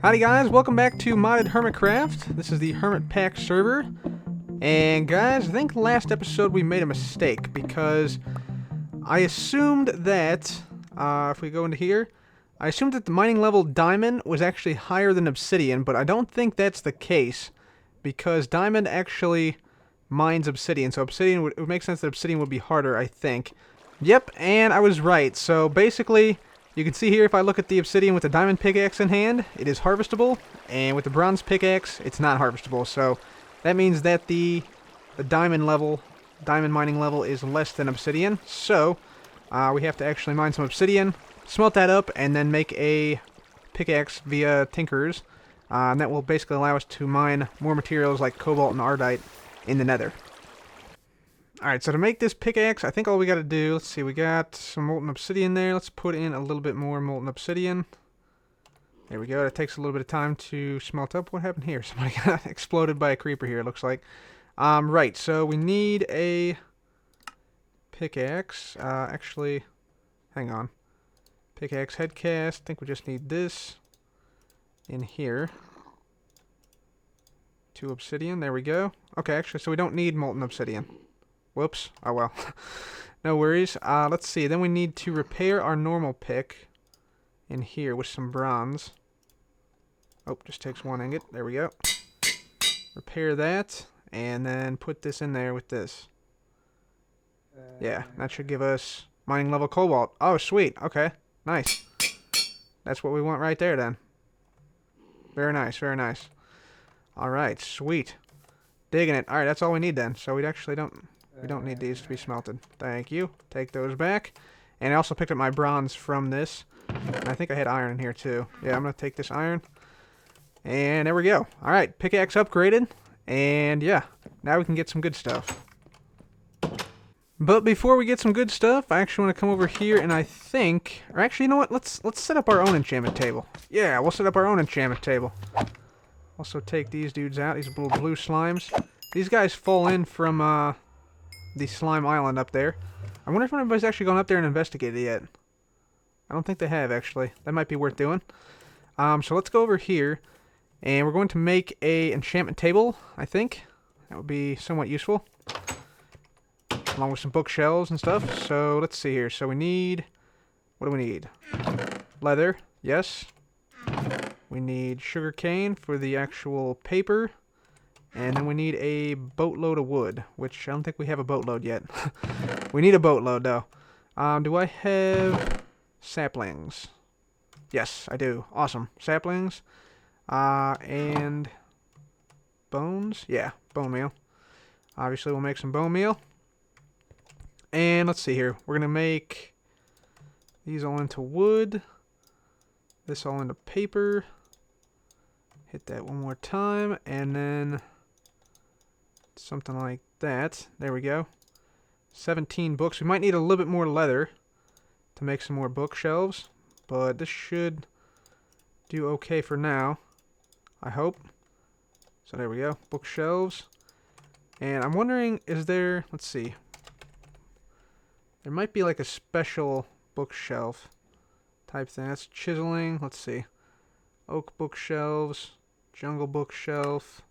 Howdy guys, welcome back to Modded Hermitcraft. This is the Hermit Pack server. And guys, I think last episode we made a mistake because I assumed that, if we go into here, I assumed that the mining level diamond was actually higher than obsidian, but I don't think that's the case because diamond actually mines obsidian, so obsidian it would make sense that obsidian would be harder, I think. Yep, and I was right. So basically, you can see here if I look at the obsidian with the diamond pickaxe in hand, it is harvestable, and with the bronze pickaxe, it's not harvestable. So that means that the diamond mining level is less than obsidian. So we have to actually mine some obsidian, smelt that up, and then make a pickaxe via tinkers. And that will basically allow us to mine more materials like cobalt and ardite in the nether. Alright, so to make this pickaxe, I think all we gotta do, let's see, we got some molten obsidian there. Let's put in a little bit more molten obsidian. There we go. It takes a little bit of time to smelt up. What happened here? Somebody got exploded by a creeper here, it looks like. Right, so we need a pickaxe. Actually, hang on. Pickaxe headcast. I think we just need this in here. 2 obsidian. There we go. Okay, actually, so we don't need molten obsidian. Whoops. Oh well. No worries. Let's see. Then we need to repair our normal pick in here with some bronze. Oh, just takes 1 ingot. There we go. Repair that. And then put this in there with this. Yeah, that should give us mining level cobalt. Oh, sweet. Okay. Nice. That's what we want right there then. Very nice. Very nice. Alright, sweet. Digging it. Alright, that's all we need then. So we actually don't... We don't need these to be smelted. Thank you. Take those back. And I also picked up my bronze from this. And I think I had iron in here too. Yeah, I'm going to take this iron. And there we go. Alright, pickaxe upgraded. And yeah, now we can get some good stuff. But before we get some good stuff, I actually want to come over here and I think... Or actually, you know what? Let's set up our own enchantment table. Yeah, we'll set up our own enchantment table. Also take these dudes out. These little blue slimes. These guys fall in from... the slime island up there. I wonder if anybody's actually gone up there and investigated it yet. I don't think they have, actually. That might be worth doing. So let's go over here, and we're going to make a enchantment table, I think. That would be somewhat useful. Along with some bookshelves and stuff. So let's see here. So we need... What do we need? Leather, yes. We need sugar cane for the actual paper. And then we need a boatload of wood, which I don't think we have a boatload yet. We need a boatload, though. Do I have saplings? Yes, I do. Awesome. Saplings. And bones? Yeah, bone meal. Obviously, we'll make some bone meal. And let's see here. We're going to make these all into wood. This all into paper. Hit that one more time. And then... something like that. There we go. 17 books. We might need a little bit more leather to make some more bookshelves, but this should do okay for now, I hope. So there we go. Bookshelves. And I'm wondering, is there... Let's see. There might be like a special bookshelf type thing. That's chiseling. Let's see. Oak bookshelves. Jungle bookshelf.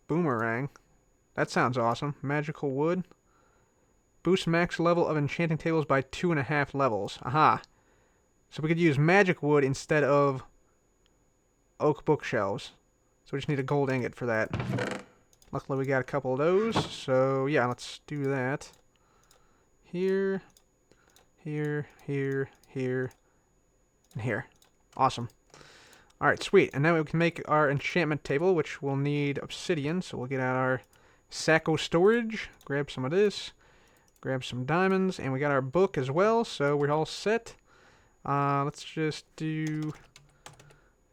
Boomerang. That sounds awesome. Magical wood. Boost max level of enchanting tables by 2.5 levels. Aha. So we could use magic wood instead of oak bookshelves. So we just need a gold ingot for that. Luckily we got a couple of those. So yeah, let's do that. Here. Here. Here. Here. And here. Awesome. Alright, sweet. And now we can make our enchantment table, which will need obsidian. So we'll get out our sacco storage, grab some of this, grab some diamonds, and we got our book as well, so we're all set. Let's just do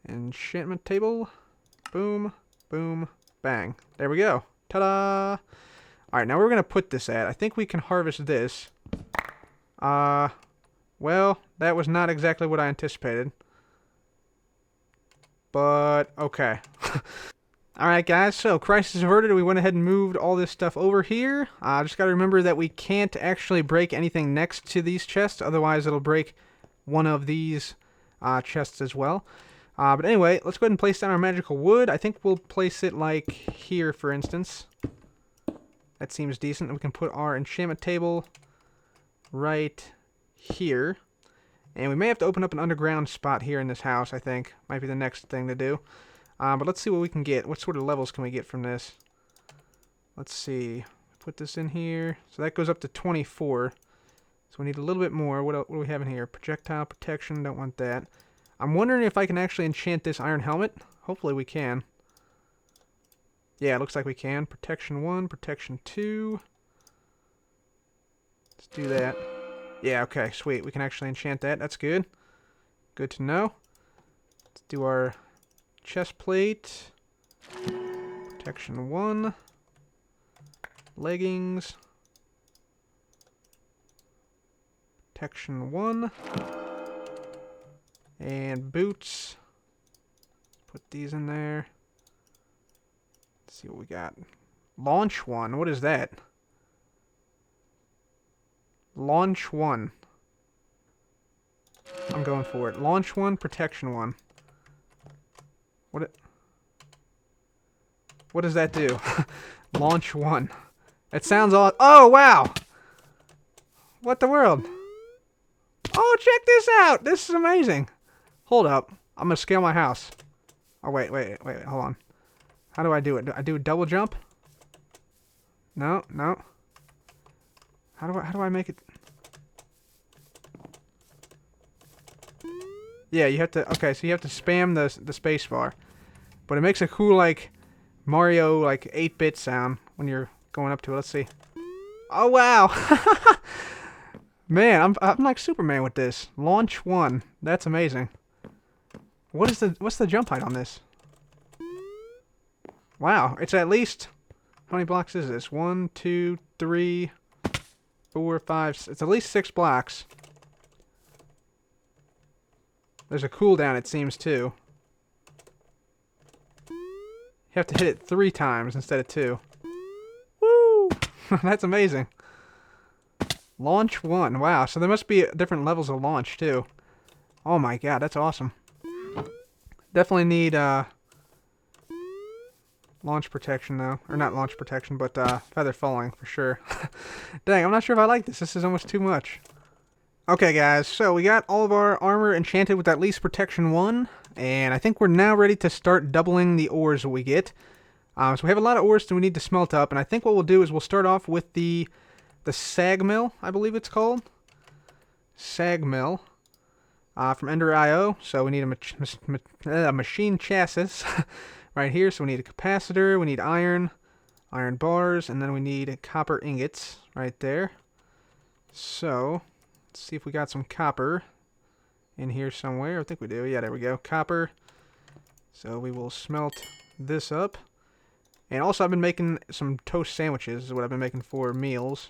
enchantment table. Boom, boom, bang. There we go. Ta-da! Alright, now we're going to put this at. I think we can harvest this. Well, that was not exactly what I anticipated. But, okay. Alright guys, so crisis averted. We went ahead and moved all this stuff over here. Just gotta remember that we can't actually break anything next to these chests, otherwise it'll break one of these chests as well. But anyway, let's go ahead and place down our magical wood. I think we'll place it like here, for instance. That seems decent. We can put our enchantment table right here. And we may have to open up an underground spot here in this house, I think. Might be the next thing to do. But let's see what we can get. What sort of levels can we get from this? Let's see. Put this in here. So that goes up to 24. So we need a little bit more. What do we have in here? Projectile protection. Don't want that. I'm wondering if I can actually enchant this iron helmet. Hopefully we can. Yeah, it looks like we can. Protection 1, protection 2. Let's do that. Yeah, okay, sweet. We can actually enchant that. That's good. Good to know. Let's do our chest plate. Protection 1. Leggings. Protection 1. And boots. Put these in there. Let's see what we got. Launch 1. What is that? Launch 1. I'm going for it. Launch 1, protection 1. What does that do? Launch 1. It sounds odd. Oh, wow! What the world? Oh, check this out! This is amazing. Hold up. I'm gonna scale my house. Oh, wait, hold on. How do I do it? Do I do a double jump? No. How do I make it? Yeah, you have to. Okay, so you have to spam the space bar, but it makes a cool like Mario like 8-bit sound when you're going up to it. Let's see. Oh wow, man, I'm like Superman with this. Launch 1. That's amazing. What's the jump height on this? Wow, it's at least, how many blocks is this? 1, 2, 3, 4, 5. It's at least 6 blocks. There's a cooldown, it seems, too. You have to hit it 3 times instead of 2. Woo! That's amazing. Launch 1. Wow, so there must be different levels of launch, too. Oh my god, that's awesome. Definitely need, launch protection, though. Or not launch protection, but, feather falling, for sure. Dang, I'm not sure if I like this. This is almost too much. Okay, guys, so we got all of our armor enchanted with at least protection 1, and I think we're now ready to start doubling the ores that we get. So we have a lot of ores that we need to smelt up, and I think what we'll do is we'll start off with the sag mill, I believe it's called. Sag mill. From Ender.io, so we need a machine chassis right here. So we need a capacitor, we need iron bars, and then we need copper ingots right there. So let's see if we got some copper in here somewhere. I think we do. Yeah, there we go. Copper. So we will smelt this up. And also I've been making some toast sandwiches is what I've been making for meals.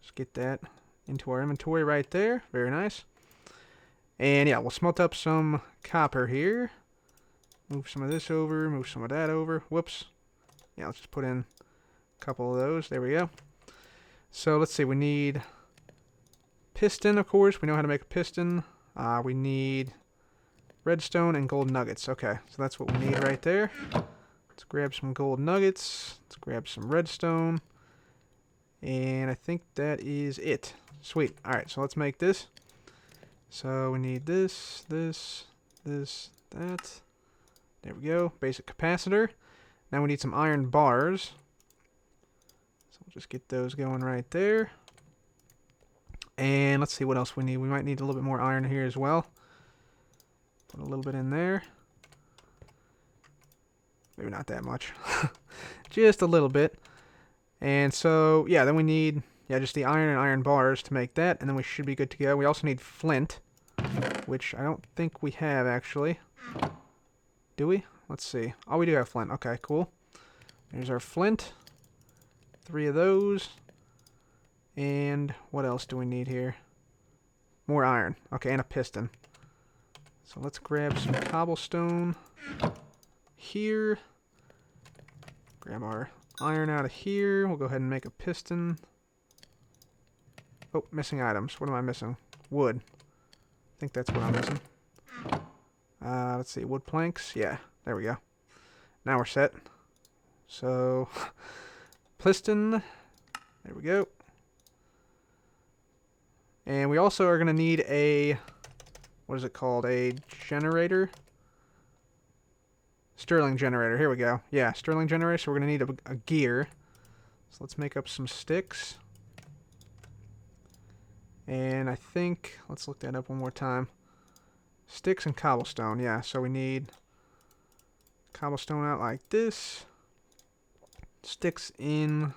Let's get that into our inventory right there. Very nice. And yeah, we'll smelt up some copper here. Move some of this over, move some of that over. Whoops. Yeah, let's just put in a couple of those. There we go. So let's see, we need piston, of course. We know how to make a piston. We need redstone and gold nuggets. Okay, so that's what we need right there. Let's grab some gold nuggets. Let's grab some redstone. And I think that is it. Sweet. Alright, so let's make this. So we need this, that. There we go. Basic capacitor. Now we need some iron bars. So we'll just get those going right there. And let's see what else we need. We might need a little bit more iron here as well. Put a little bit in there. Maybe not that much. Just a little bit. And so, yeah, then we need, just the iron and iron bars to make that. And then we should be good to go. We also need flint, which I don't think we have, actually. Do we? Let's see. Oh, we do have flint. Okay, cool. There's our flint. 3 of those. And what else do we need here? More iron. Okay, and a piston. So let's grab some cobblestone here. Grab our iron out of here. We'll go ahead and make a piston. Oh, missing items. What am I missing? Wood. I think that's what I'm missing. Let's see, wood planks. Yeah, there we go. Now we're set. So, piston. There we go. And we also are going to need a, what is it called? A generator? Stirling generator. Here we go. Yeah, Stirling generator. So we're going to need a gear. So let's make up some sticks. And I think, let's look that up one more time. Sticks and cobblestone. Yeah, so we need cobblestone out like this. Sticks in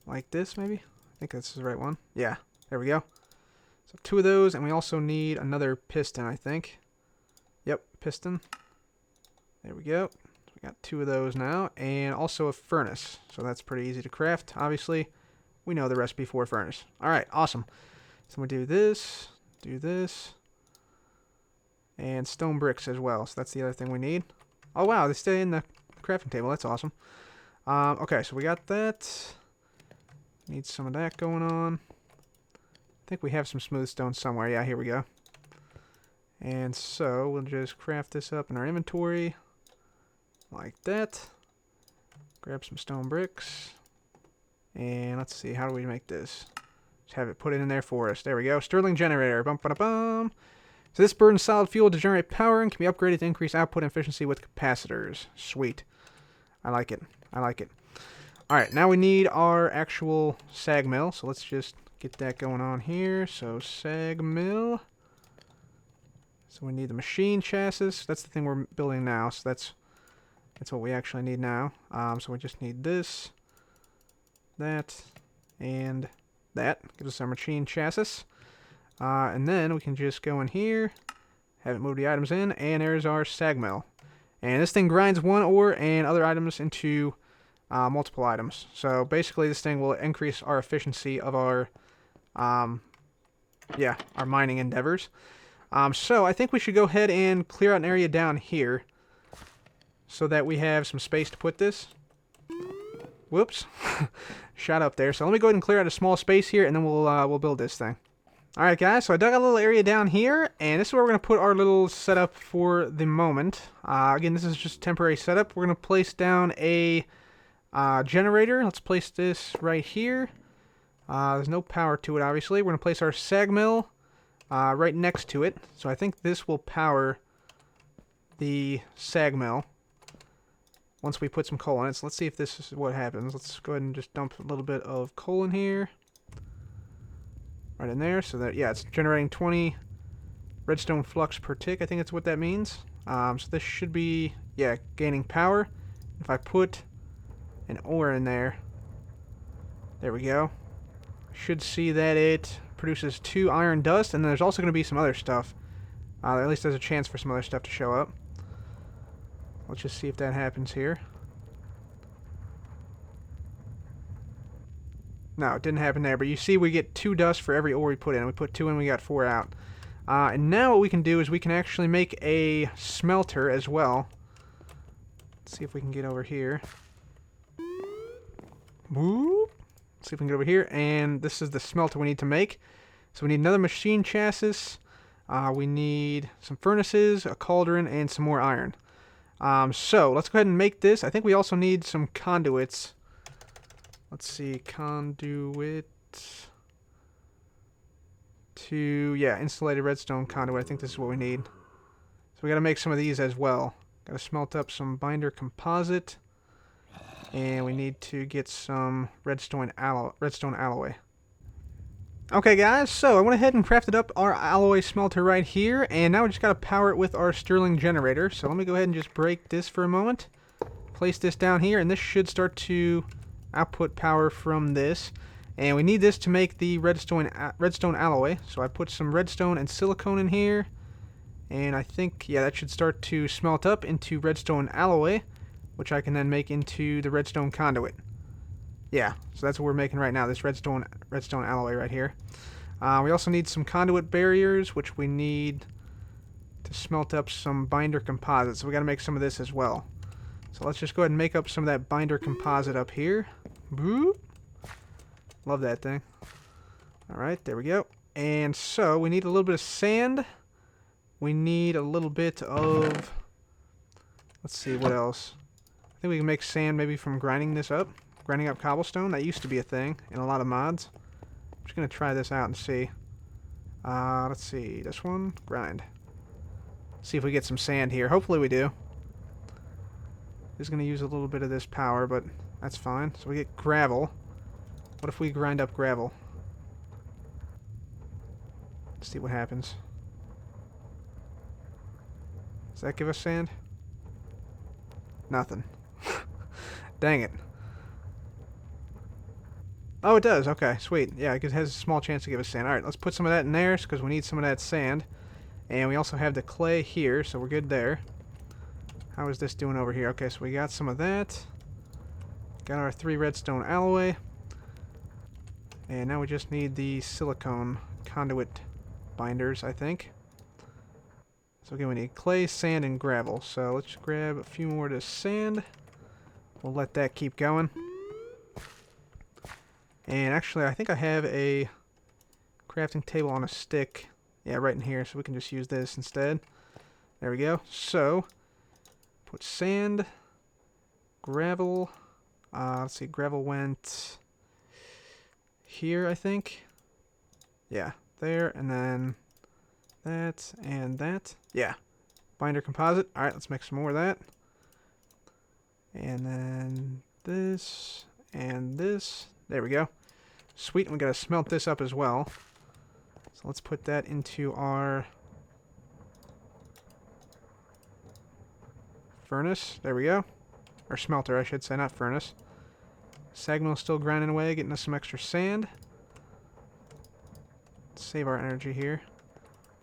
like this, maybe? I think that's the right one. Yeah, there we go. So 2 of those, and we also need another piston, I think. Yep, piston. There we go. So we got 2 of those now, and also a furnace. So that's pretty easy to craft, obviously. We know the recipe for a furnace. Alright, awesome. So we do this, and stone bricks as well. So that's the other thing we need. Oh wow, they stay in the crafting table. That's awesome. Okay, so we got that. Need some of that going on. I think we have some smooth stone somewhere. Yeah, here we go. And so we'll just craft this up in our inventory like that. Grab some stone bricks. And let's see, how do we make this? Just have it put it in there for us. There we go. Stirling generator. Bum, ba, da, bum. So this burns solid fuel to generate power and can be upgraded to increase output and efficiency with capacitors. Sweet. I like it. I like it. Alright, now we need our actual sag mill. So let's just get that going on here. So sag mill. So we need the machine chassis. That's the thing we're building now. So that's what we actually need now. So we just need this, that, and that. Gives us our machine chassis. And then we can just go in here, have it move the items in, and there's our sag mill. And this thing grinds one ore and other items into multiple items. So basically this thing will increase our efficiency of our mining endeavors. So I think we should go ahead and clear out an area down here so that we have some space to put this. Whoops. Shot up there. So let me go ahead and clear out a small space here, and then we'll build this thing. Alright guys, so I dug a little area down here, and this is where we're going to put our little setup for the moment. Again, this is just a temporary setup. We're going to place down a generator. Let's place this right here. There's no power to it, obviously. We're going to place our sag mill right next to it. So I think this will power the sag mill once we put some coal in it. So let's see if this is what happens. Let's go ahead and just dump a little bit of coal in here. Right in there, so that, yeah, it's generating 20 redstone flux per tick. I think that's what that means. So this should be, yeah, gaining power. If I put an ore in there, there we go. Should see that it produces 2 iron dust, and then there's also going to be some other stuff. At least there's a chance for some other stuff to show up. Let's just see if that happens here. No, it didn't happen there, but you see we get 2 dust for every ore we put in. We put 2 in, we got 4 out. And now what we can do is we can actually make a smelter as well. Let's see if we can get over here. Whoop. Let's see if we can get over here, and this is the smelter we need to make. So we need another machine chassis. We need some furnaces, a cauldron, and some more iron. So let's go ahead and make this. I think we also need some conduits. Let's see, conduit to, yeah, insulated redstone conduit. I think this is what we need. So we got to make some of these as well. Got to smelt up some binder composite, and we need to get some redstone alloy. Okay guys, so I went ahead and crafted up our alloy smelter right here, and now we just got to power it with our Stirling generator. So let me go ahead and just break this for a moment. Place this down here, and this should start to output power from this, and we need this to make the redstone alloy. So I put some redstone and silicone in here, and I think, yeah, that should start to smelt up into redstone alloy, which I can then make into the redstone conduit. Yeah, so that's what we're making right now, this redstone alloy right here. We also need some conduit barriers, which we need to smelt up some binder composite, so we got to make some of this as well. So let's just go ahead and make up some of that binder composite up here. Boop. Love that thing. Alright, there we go. And so we need a little bit of sand We need a little bit of... Let's see, what else? I think we can make sand maybe from grinding this up. Grinding up cobblestone. That used to be a thing in a lot of mods. I'm just going to try this out and see. Let's see. This one. Grind. See if we get some sand here. Hopefully we do. This is going to use a little bit of this power, but that's fine. So we get gravel. What if we grind up gravel? Let's see what happens. Does that give us sand? Nothing. Dang it. Oh, it does. Okay, sweet. Yeah, it has a small chance to give us sand. Alright, let's put some of that in there because we need some of that sand. And we also have the clay here, so we're good there. How is this doing over here? Okay, so we got some of that. Got our 3 redstone alloy. And now we just need the silicone conduit binders, I think. So again, we need clay, sand, and gravel. So let's grab a few more of this sand. We'll let that keep going. And actually, I think I have a crafting table on a stick. Yeah, right in here, so we can just use this instead. There we go. So, put sand, gravel. Let's see, gravel went here, I think. Yeah, there, and then that, and that. Yeah. Binder composite. Alright, let's make some more of that. And then this, and this. There we go. Sweet, and we gotta smelt this up as well. So let's put that into our furnace. There we go. Or smelter, I should say, not furnace. Sagmill's still grinding away, getting us some extra sand. Let's save our energy here.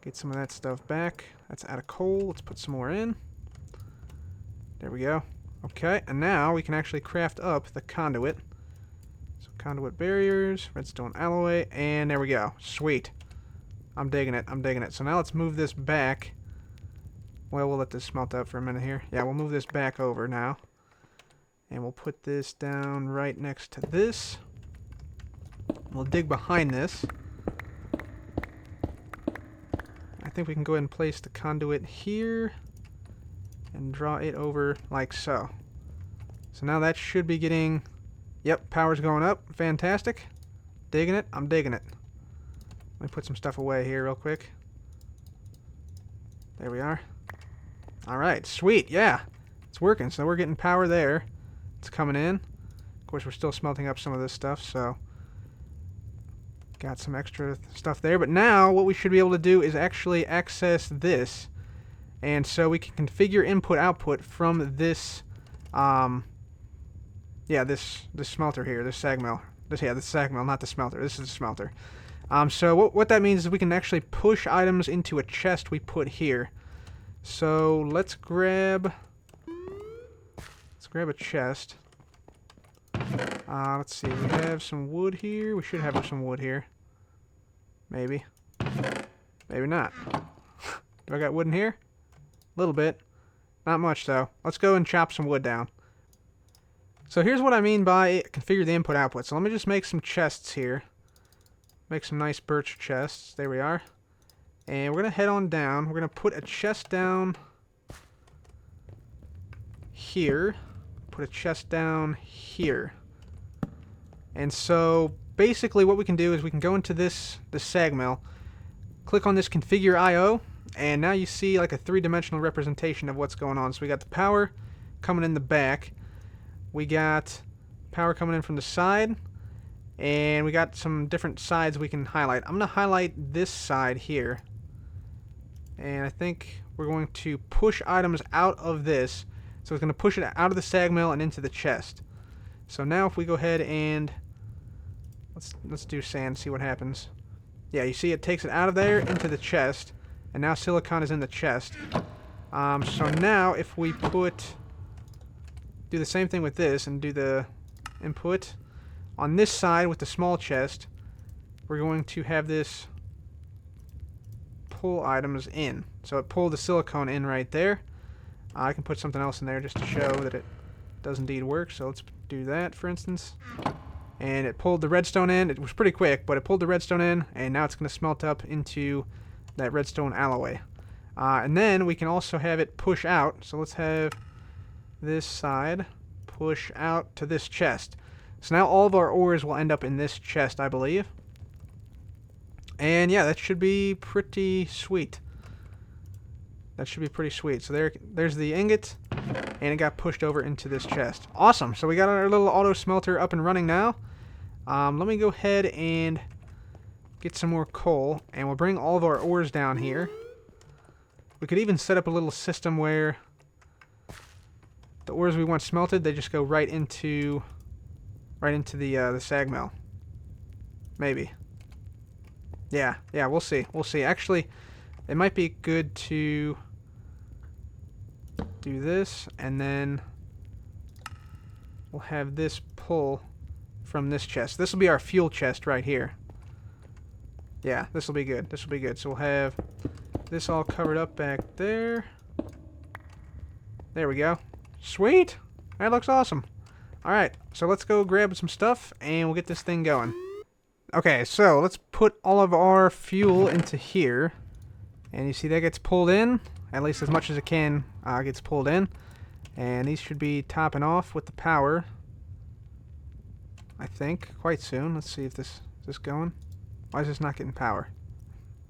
Get some of that stuff back. That's out of coal. Let's put some more in. There we go. Okay, and now we can actually craft up the conduit. So conduit barriers, redstone alloy, and there we go. Sweet. I'm digging it. I'm digging it. So now let's move this back. Well, we'll let this smelt up for a minute here. Yeah, we'll move this back over now. And we'll put this down right next to this. We'll dig behind this. I think we can go ahead and place the conduit here. And draw it over like so. So now that should be getting... Yep, power's going up. Fantastic. Digging it. I'm digging it. Let me put some stuff away here real quick. There we are. Alright, sweet. Yeah, it's working. So we're getting power there. It's coming in. Of course, we're still smelting up some of this stuff, so... Got some extra stuff there. But now, what we should be able to do is actually access this. And so we can configure input-output from this, this smelter here, this sag mill. This sag mill, not the smelter. This is the smelter. So what that means is we can actually push items into a chest we put here. So let's grab a chest. Let's see, we have some wood here. We should have some wood here. Maybe. Maybe not. Do I got wood in here? A little bit. Not much, though. Let's go and chop some wood down. So here's what I mean by configure the input-output. So let me just make some chests here. Make some nice birch chests. There we are. And we're going to head on down. We're going to put a chest down here. Put a chest down here. And so basically what we can do is we can go into this sag mill. Click on this configure IO. And now you see like a 3-dimensional representation of what's going on. So we got the power coming in the back. We got power coming in from the side. And we got some different sides we can highlight. I'm going to highlight this side here. And I think we're going to push items out of this. So it's going to push it out of the sag mill and into the chest. So now if we go ahead and let's do sand, see what happens. Yeah, you see it takes it out of there into the chest. And now silicon is in the chest. So now if we do the same thing with this and do the input on this side with the small chest, we're going to have this pull items in. So it pulled the silicone in right there. I can put something else in there just to show that it does indeed work. So let's do that, for instance. And it pulled the redstone in. It was pretty quick, but it pulled the redstone in, and now it's going to smelt up into that redstone alloy. And then we can also have it push out. So let's have this side push out to this chest. So now all of our ores will end up in this chest, I believe. And yeah, that should be pretty sweet. That should be pretty sweet. So there's the ingot, and it got pushed over into this chest. Awesome. So we got our little auto smelter up and running now. Let me go ahead and get some more coal, and we'll bring all of our ores down here. We could even set up a little system where the ores we want smelted, they just go right into the sag mill. Maybe. Yeah, we'll see. We'll see. Actually, it might be good to do this, and then we'll have this pull from this chest. This will be our fuel chest right here. Yeah, this will be good. This will be good. So we'll have this all covered up back there. There we go. Sweet! That looks awesome. Alright, so let's go grab some stuff, and we'll get this thing going. Okay, so let's put all of our fuel into here. And you see that gets pulled in, at least as much as it can gets pulled in. And these should be topping off with the power, I think, quite soon. Let's see if this is this going. Why is this not getting power?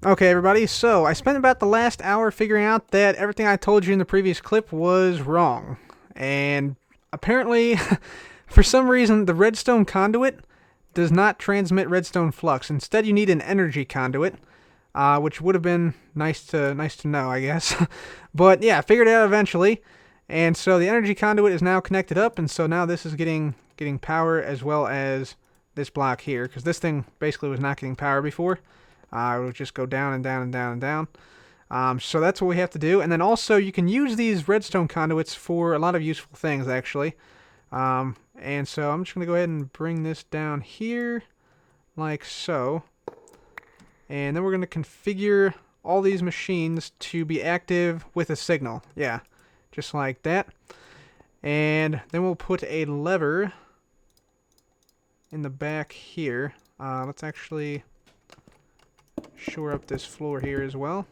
Okay, everybody, so I spent about the last hour figuring out that everything I told you in the previous clip was wrong. And apparently, for some reason, the redstone conduit does not transmit redstone flux. Instead, you need an energy conduit. Which would have been nice to know, I guess. But yeah, I figured it out eventually. And so the energy conduit is now connected up, and so now this is getting power as well as this block here, because this thing basically was not getting power before. It would just go down and down and down and down. So that's what we have to do. And then also you can use these redstone conduits for a lot of useful things, actually. And so I'm just going to go ahead and bring this down here like so. And then we're going to configure all these machines to be active with a signal. Yeah, just like that. And then we'll put a lever in the back here. Let's actually shore up this floor here as well.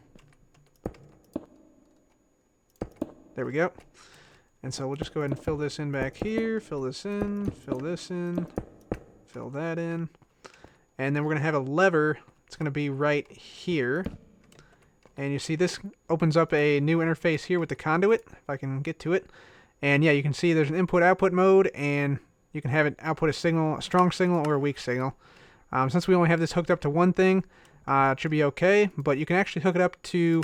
There we go. And so we'll just go ahead and fill this in back here, fill this in, fill this in, fill that in. And then we're going to have a lever. It's going to be right here. And you see this opens up a new interface here with the conduit, if I can get to it. And yeah, you can see there's an input-output mode, and you can have it output a signal, a strong signal or a weak signal. Since we only have this hooked up to one thing, it should be okay, but you can actually hook it up to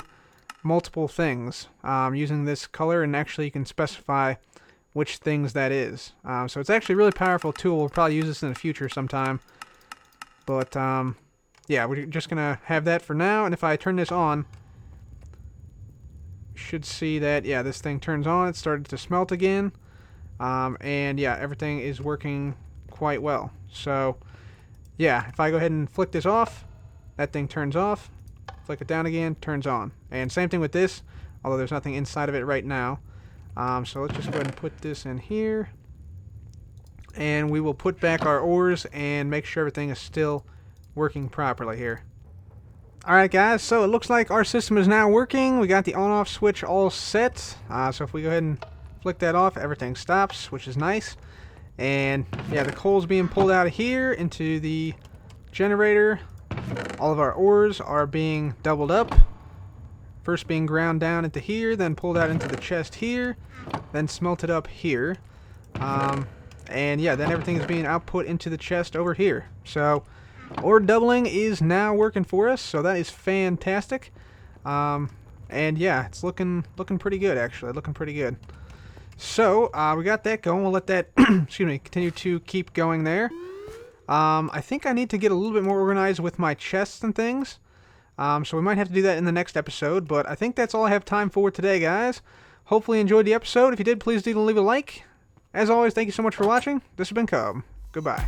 multiple things using this color, and actually you can specify which things that is. So it's actually a really powerful tool. We'll probably use this in the future sometime. But yeah, we're just going to have that for now, and if I turn this on, you should see that, yeah, this thing turns on. It started to smelt again, and yeah, everything is working quite well. So yeah, if I go ahead and flick this off, that thing turns off. Flick it down again, turns on. And same thing with this, although there's nothing inside of it right now. So let's just go ahead and put this in here, and we will put back our ores and make sure everything is still working properly here. Alright guys, so it looks like our system is now working. We got the on-off switch all set. So if we go ahead and flick that off, everything stops, which is nice. And yeah, the coal's being pulled out of here into the generator. All of our ores are being doubled up. First being ground down into here, then pulled out into the chest here, then smelted up here. And yeah, then everything is being output into the chest over here. So ore doubling is now working for us, so that is fantastic. And yeah, it's looking pretty good, actually. Looking pretty good. So we got that going. We'll let that excuse me, continue to keep going there. I think I need to get a little bit more organized with my chests and things. So we might have to do that in the next episode, but I think that's all I have time for today, guys. Hopefully you enjoyed the episode. If you did, please do leave a like. As always, thank you so much for watching. This has been Cub. Goodbye.